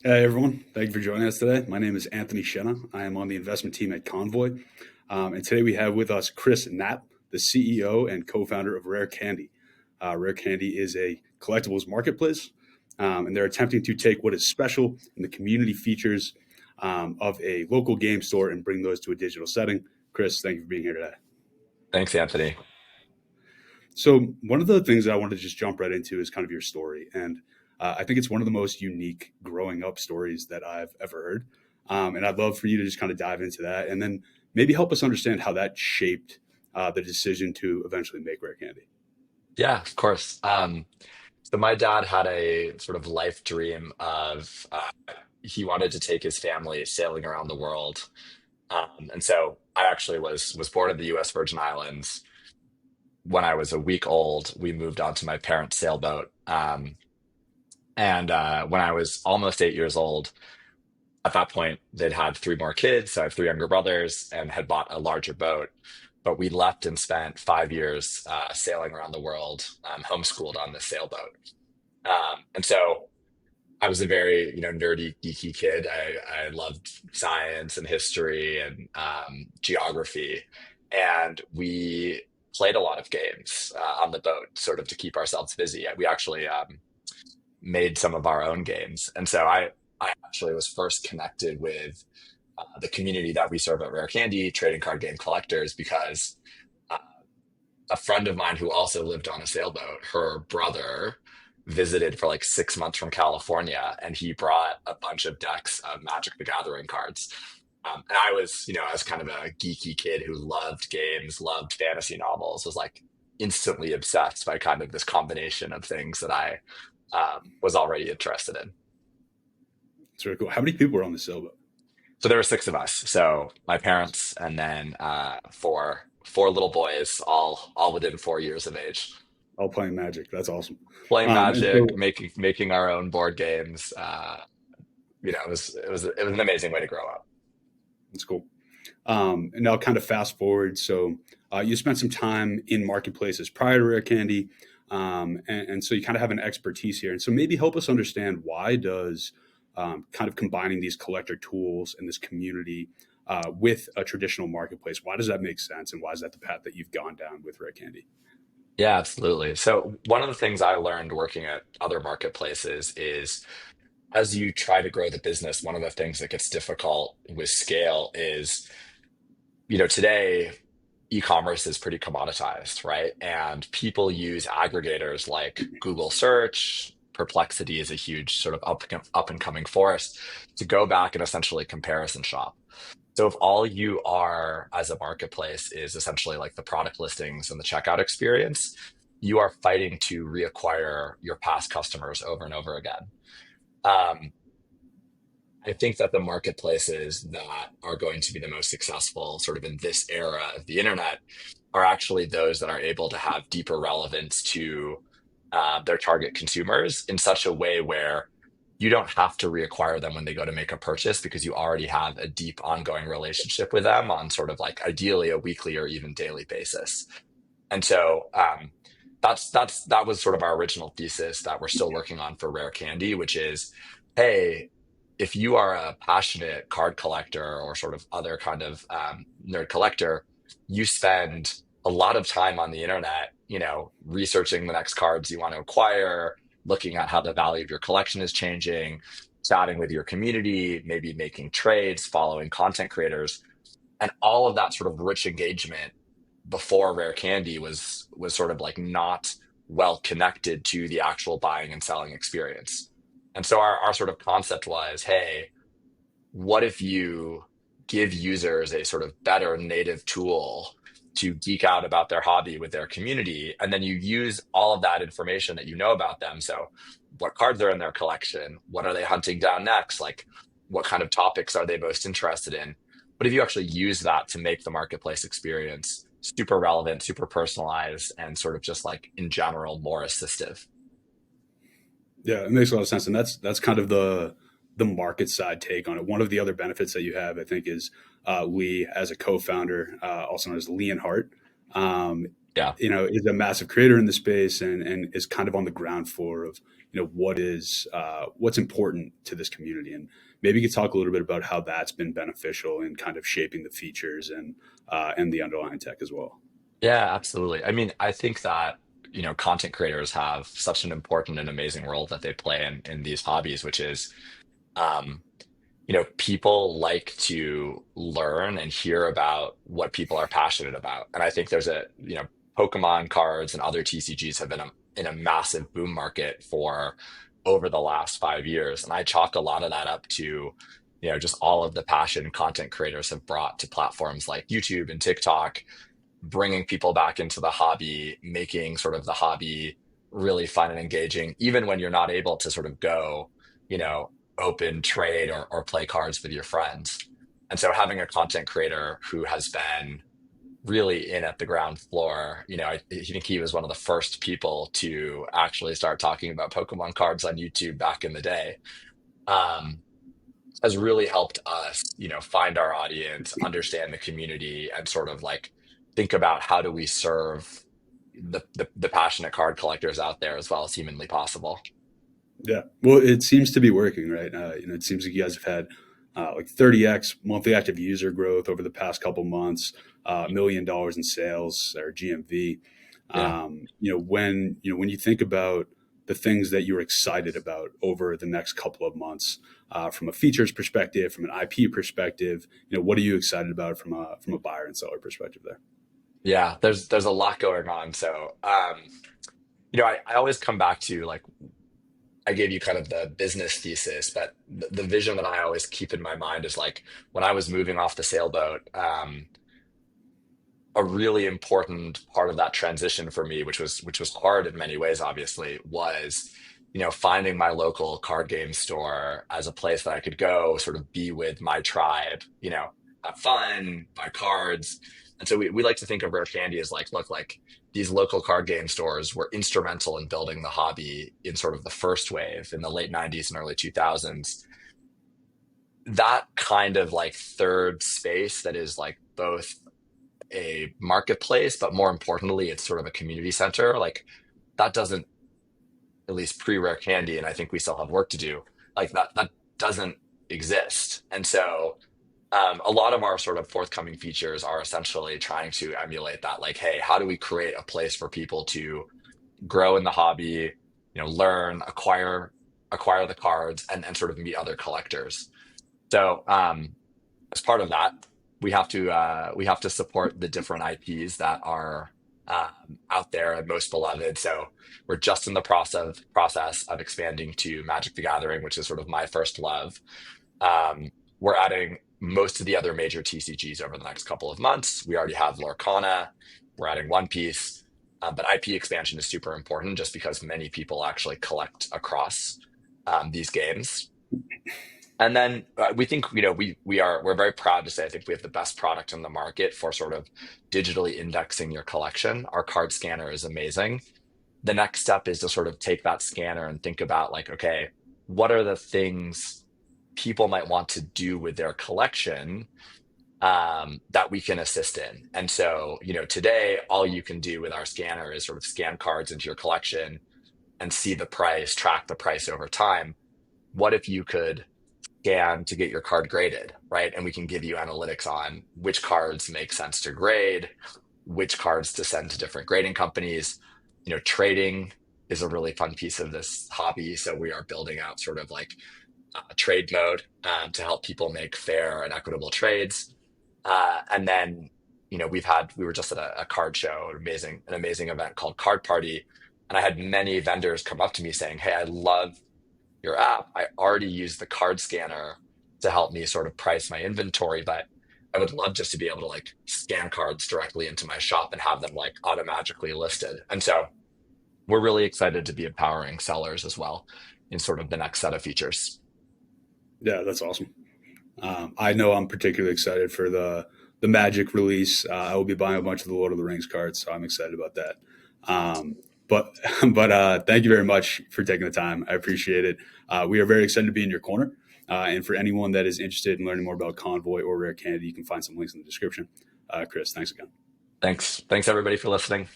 Hey everyone, thank you for joining us today. My name is Anthony Schena. I am on the investment team at Konvoy. And today we have with us Chris Knape, the CEO and co-founder of Rare Candy. Rare Candy is a collectibles marketplace, and they're attempting to take what is special in the community features of a local game store and bring those to a digital setting. Chris, thank you for being here today. Thanks, Anthony. So one of the things that I wanted to just jump right into is kind of your story, and I think it's one of the most unique growing up stories that I've ever heard. And I'd love for you to just kind of dive into that, and then maybe help us understand how that shaped the decision to eventually make Rare Candy. Yeah, of course. So my dad had a sort of life dream of he wanted to take his family sailing around the world. And so I actually was born in the U.S. Virgin Islands. When I was a week old, we moved onto my parents' sailboat. And when I was almost 8 years old, at that point, they'd had three more kids. So I have three younger brothers and had bought a larger boat. But we left and spent 5 years sailing around the world, homeschooled on this sailboat. And so I was a very, nerdy, geeky kid. I loved science and history and geography. And we played a lot of games on the boat, sort of to keep ourselves busy. We actually made some of our own games. And so I actually was first connected with the community that we serve at Rare Candy, trading card game collectors, because uh, a friend of mine who also lived on a sailboat, her brother visited for like 6 months from California, and he brought a bunch of decks of Magic the Gathering cards. And I was, as kind of a geeky kid who loved games, loved fantasy novels, was like instantly obsessed by kind of this combination of things that I was already interested in. It's really cool. How many people were on the sailboat? So there were six of us. So my parents, and then four little boys, all within 4 years of age, All playing Magic. That's awesome. playing And Magic, so making our own board games. It was an amazing way to grow up. that's cool. And now, kind of fast forward. So you spent some time in marketplaces prior to Rare Candy, and so you kind of have an expertise here. And so maybe help us understand why does kind of combining these collector tools and this community with a traditional marketplace, why does that make sense, and why is that the path that you've gone down with Rare Candy? Yeah, absolutely. So one of the things I learned working at other marketplaces is as you try to grow the business, one of the things that gets difficult with scale is, today e-commerce is pretty commoditized, right? And people use aggregators like Google Search. Perplexity is a huge sort of up and coming force to go back and essentially comparison shop. So if all you are as a marketplace is essentially like the product listings and the checkout experience, you are fighting to reacquire your past customers over and over again. Um, I think that the marketplaces that are going to be the most successful, sort of in this era of the internet, are actually those that are able to have deeper relevance to their target consumers in such a way where you don't have to reacquire them when they go to make a purchase because you already have a deep ongoing relationship with them on sort of like ideally a weekly or even daily basis. And so that was sort of our original thesis that we're still working on for Rare Candy, which is, hey, if you are a passionate card collector or sort of other kind of nerd collector, you spend a lot of time on the internet, researching the next cards you want to acquire, looking at how the value of your collection is changing, chatting with your community, maybe making trades, following content creators, and all of that sort of rich engagement before Rare Candy was sort of like not well connected to the actual buying and selling experience. And so our sort of concept was, hey, what if you give users a sort of better native tool to geek out about their hobby with their community, and then you use all of that information that you know about them. So what cards are in their collection? What are they hunting down next? Like what kind of topics are they most interested in? But if you actually use that to make the marketplace experience super relevant, super personalized, and sort of just like in general more assistive. Yeah, it makes a lot of sense, and that's kind of the market side take on it. One of the other benefits that you have, I think, is Lee as a co-founder, also known as Lee and Hart. Yeah. is a massive creator in the space and is kind of on the ground floor of what's important to this community. And maybe you could talk a little bit about how that's been beneficial in kind of shaping the features and the underlying tech as well. Yeah, absolutely. I mean, I think that, content creators have such an important and amazing role that they play in these hobbies, which is, um, people like to learn and hear about what people are passionate about. And I think Pokemon cards and other TCGs have been in a massive boom market for over the last 5 years. And I chalk a lot of that up to, just all of the passion content creators have brought to platforms like YouTube and TikTok, bringing people back into the hobby, making sort of the hobby really fun and engaging, even when you're not able to sort of go, open trade or play cards with your friends. And so having a content creator who has been really in at the ground floor, I think he was one of the first people to actually start talking about Pokemon cards on YouTube back in the day. Um, has really helped us, find our audience, understand the community, and sort of like think about how do we serve the passionate card collectors out there as well as humanly possible. Yeah. Well, it seems to be working, right? It seems like you guys have had like 30x monthly active user growth over the past couple months, $1 million in sales or GMV. Yeah. When you think about the things that you're excited about over the next couple of months, from a features perspective, from an IP perspective, what are you excited about from a buyer and seller perspective there? Yeah, there's a lot going on. So, I always come back to like I gave you kind of the business thesis, but the vision that I always keep in my mind is like when I was moving off the sailboat, a really important part of that transition for me, which was hard in many ways, obviously, was finding my local card game store as a place that I could go, sort of be with my tribe, have fun, buy cards. And so we like to think of Rare Candy as like, look, like these local card game stores were instrumental in building the hobby in sort of the first wave in the late 90s and early 2000s. That kind of like third space that is like both a marketplace, but more importantly, it's sort of a community center. Like that doesn't, at least pre-Rare Candy, and I think we still have work to do. Like that doesn't exist. And so a lot of our sort of forthcoming features are essentially trying to emulate that. Like, hey, how do we create a place for people to grow in the hobby, learn, acquire the cards, and sort of meet other collectors. So as part of that, we have to support the different IPs that are out there and most beloved. So we're just in the process of expanding to Magic the Gathering, which is sort of my first love. We're adding most of the other major TCGs over the next couple of months. We already have Lorcana. We're adding One Piece. But IP expansion is super important just because many people actually collect across these games. And then we think, we're very proud to say I think we have the best product in the market for sort of digitally indexing your collection. Our card scanner is amazing. The next step is to sort of take that scanner and think about like, okay, what are the things people might want to do with their collection that we can assist in. And so, today, all you can do with our scanner is sort of scan cards into your collection and see the price, track the price over time. What if you could scan to get your card graded, right? And we can give you analytics on which cards make sense to grade, which cards to send to different grading companies. Trading is a really fun piece of this hobby. So we are building out sort of like a trade mode to help people make fair and equitable trades. And then, we were just at a card show, an amazing event called Card Party. And I had many vendors come up to me saying, hey, I love your app. I already use the card scanner to help me sort of price my inventory, but I would love just to be able to like scan cards directly into my shop and have them like automatically listed. And so we're really excited to be empowering sellers as well in sort of the next set of features. Yeah, that's awesome. I know I'm particularly excited for the Magic release. I will be buying a bunch of the Lord of the Rings cards, so I'm excited about that. But thank you very much for taking the time. I appreciate it. We are very excited to be in your corner. And for anyone that is interested in learning more about Convoy or Rare Candy, you can find some links in the description. Chris, thanks again. Thanks everybody for listening.